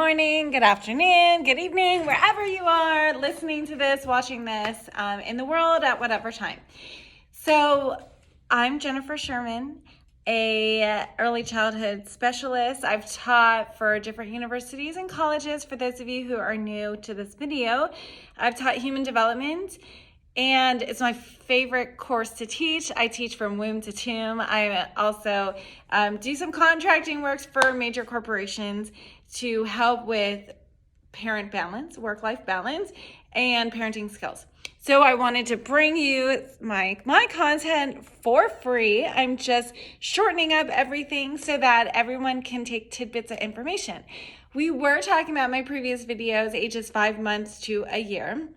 morning, good afternoon, good evening, wherever you are listening to this, watching this in the world at whatever time. So I'm Jennifer Sherman, a early childhood specialist. I've taught for different universities and colleges. For those of you who are new to this video, I've taught human development, and it's my favorite course to teach. I teach from womb to tomb. I also do some contracting works for major corporations to help with parent balance, work-life balance, and parenting skills. So I wanted to bring you my content for free. I'm just shortening up everything so that everyone can take tidbits of information. We were talking about my previous videos, ages 5 months to a year.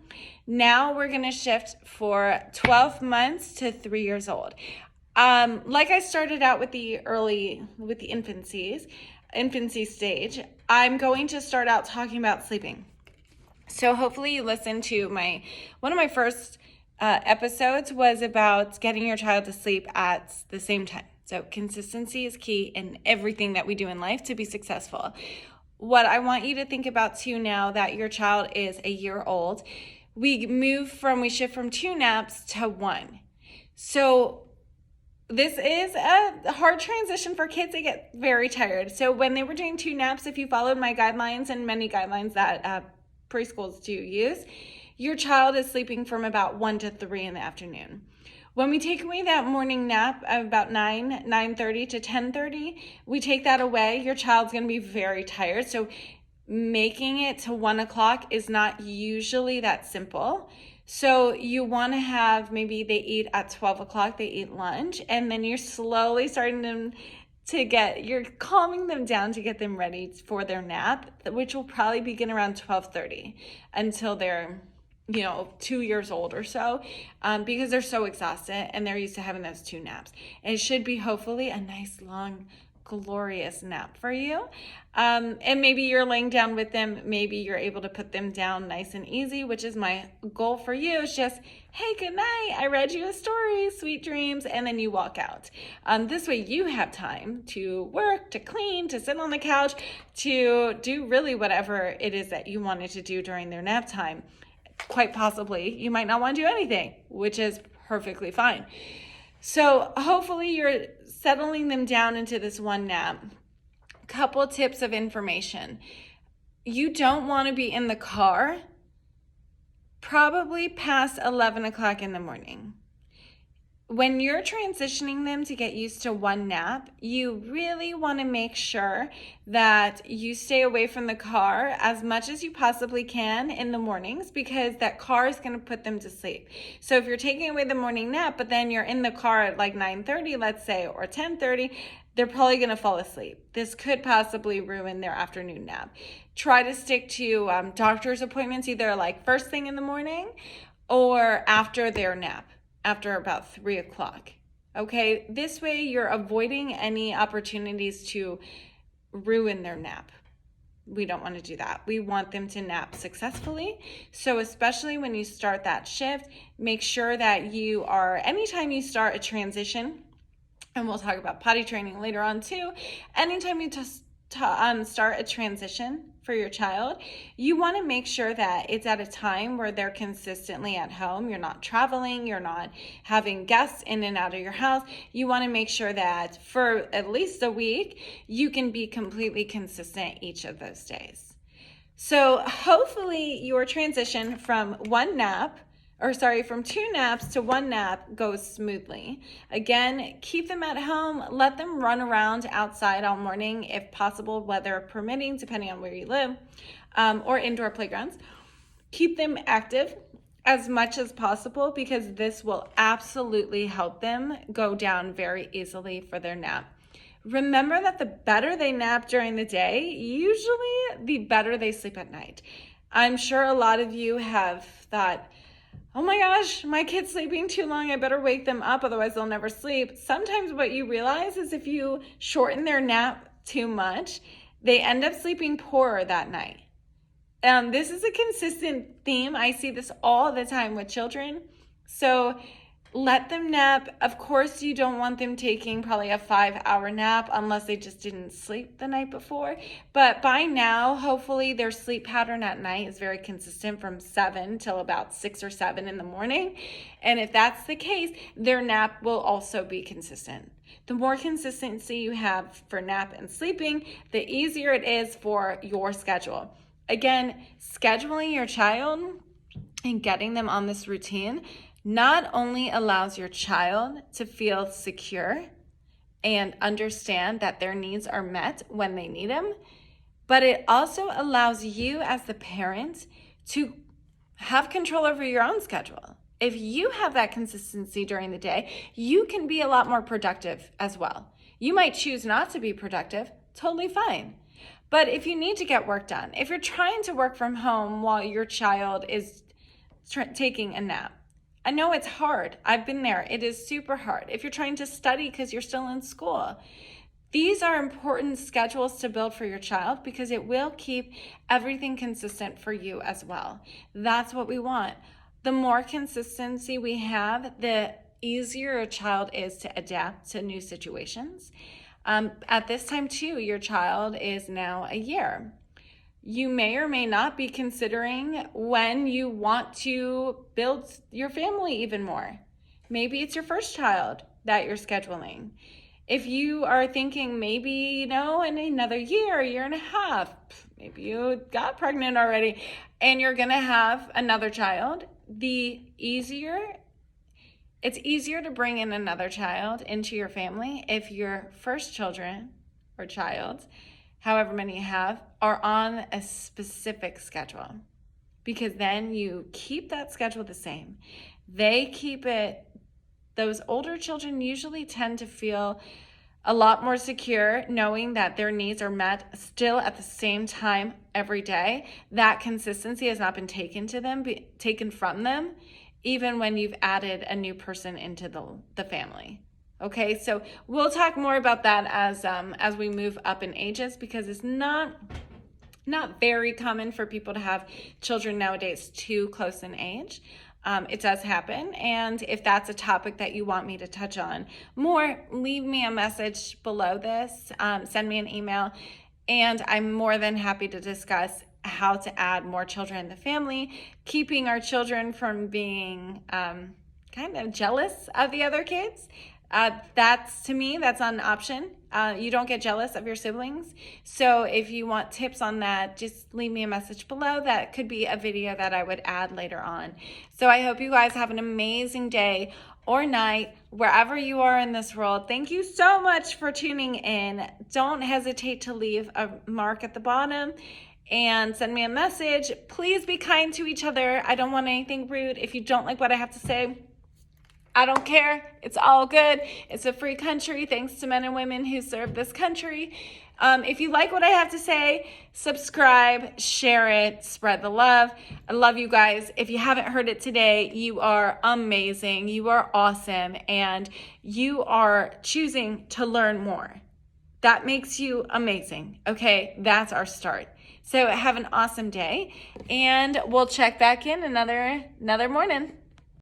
Now we're going to shift for 12 months to 3 years old. Like I started out with the infancy stage, I'm going to start out talking about sleeping. So hopefully you listened to one of my first episodes was about getting your child to sleep at the same time. So consistency is key in everything that we do in life to be successful. What I want you to think about too, now that your child is a year old, we shift from 2 naps to 1. So this is a hard transition for kids. They get very tired. So when they were doing 2 naps, if you followed my guidelines and many guidelines that preschools do use, your child is sleeping from about 1 to 3 in the afternoon. When we take away that morning nap of about 9:30 to 10:30, we take that away, your child's going to be very tired. So making it to 1 o'clock is not usually that simple. So you want to have, maybe they eat at 12 o'clock, they eat lunch, and then you're slowly starting them you're calming them down to get them ready for their nap, which will probably begin around 12:30 until they're 2 years old or so, because they're so exhausted and they're used to having those 2 naps. And it should be hopefully a nice long glorious nap for you. And maybe you're laying down with them, maybe you're able to put them down nice and easy, which is my goal for you. Is just, hey, good night, I read you a story, sweet dreams, and then you walk out. This way you have time to work, to clean, to sit on the couch, to do really whatever it is that you wanted to do during their nap time. Quite possibly you might not want to do anything, which is perfectly fine. So hopefully you're settling them down into this 1 nap. Couple tips of information. You don't want to be in the car probably past 11 o'clock in the morning. When you're transitioning them to get used to 1 nap, you really want to make sure that you stay away from the car as much as you possibly can in the mornings, because that car is going to put them to sleep. So if you're taking away the morning nap, but then you're in the car at like 9:30, let's say, or 10:30, they're probably going to fall asleep. This could possibly ruin their afternoon nap. Try to stick to doctor's appointments, either like first thing in the morning or after their nap, after about 3 o'clock. Okay, this way you're avoiding any opportunities to ruin their nap. We don't want to do that. We want them to nap successfully. So especially when you start that shift, make sure that anytime you start a transition, and we'll talk about potty training later on too, anytime you start a transition for your child, you want to make sure that it's at a time where they're consistently at home. You're not traveling, you're not having guests in and out of your house. You want to make sure that for at least a week, you can be completely consistent each of those days. So hopefully your transition from 2 naps to 1 nap goes smoothly. Again, keep them at home, let them run around outside all morning if possible, weather permitting, depending on where you live, or indoor playgrounds. Keep them active as much as possible, because this will absolutely help them go down very easily for their nap. Remember that the better they nap during the day, usually the better they sleep at night. I'm sure a lot of you have thought, oh my gosh, my kid's sleeping too long, I better wake them up, otherwise they'll never sleep. Sometimes what you realize is if you shorten their nap too much, they end up sleeping poorer that night. This is a consistent theme. I see this all the time with children. So let them nap. Of course, you don't want them taking probably a 5-hour nap unless they just didn't sleep the night before. But by now, hopefully their sleep pattern at night is very consistent from 7 till about 6 or 7 in the morning. And if that's the case, their nap will also be consistent. The more consistency you have for nap and sleeping, the easier it is for your schedule. Again, scheduling your child and getting them on this routine not only allows your child to feel secure and understand that their needs are met when they need them, but it also allows you as the parent to have control over your own schedule. If you have that consistency during the day, you can be a lot more productive as well. You might choose not to be productive, totally fine. But if you need to get work done, if you're trying to work from home while your child is taking a nap, I know it's hard. I've been there. It is super hard. If you're trying to study because you're still in school, these are important schedules to build for your child because it will keep everything consistent for you as well. That's what we want. The more consistency we have, the easier a child is to adapt to new situations. At this time too, your child is now a year. You may or may not be considering when you want to build your family even more. Maybe it's your first child that you're scheduling. If you are thinking maybe, in another year and a half, maybe you got pregnant already and you're going to have another child, it's easier to bring in another child into your family if your first children or child, however many you have, are on a specific schedule, because then you keep that schedule the same. They keep it. Those older children usually tend to feel a lot more secure knowing that their needs are met still at the same time every day. That consistency has not been taken from them, even when you've added a new person into the family. Okay, so we'll talk more about that as we move up in ages, because it's not very common for people to have children nowadays too close in age. It does happen, and if that's a topic that you want me to touch on more, leave me a message below this, send me an email, and I'm more than happy to discuss how to add more children in the family, keeping our children from being kind of jealous of the other kids. To me, that's not an option. You don't get jealous of your siblings. So if you want tips on that, just leave me a message below. That could be a video that I would add later on. So I hope you guys have an amazing day or night, wherever you are in this world. Thank you so much for tuning in. Don't hesitate to leave a mark at the bottom and send me a message. Please be kind to each other. I don't want anything rude. If you don't like what I have to say, I don't care. It's all good. It's a free country, thanks to men and women who serve this country. If you like what I have to say, subscribe, share it, spread the love. I love you guys. If you haven't heard it today, you are amazing. You are awesome. And you are choosing to learn more. That makes you amazing. Okay, that's our start. So have an awesome day, and we'll check back in another morning.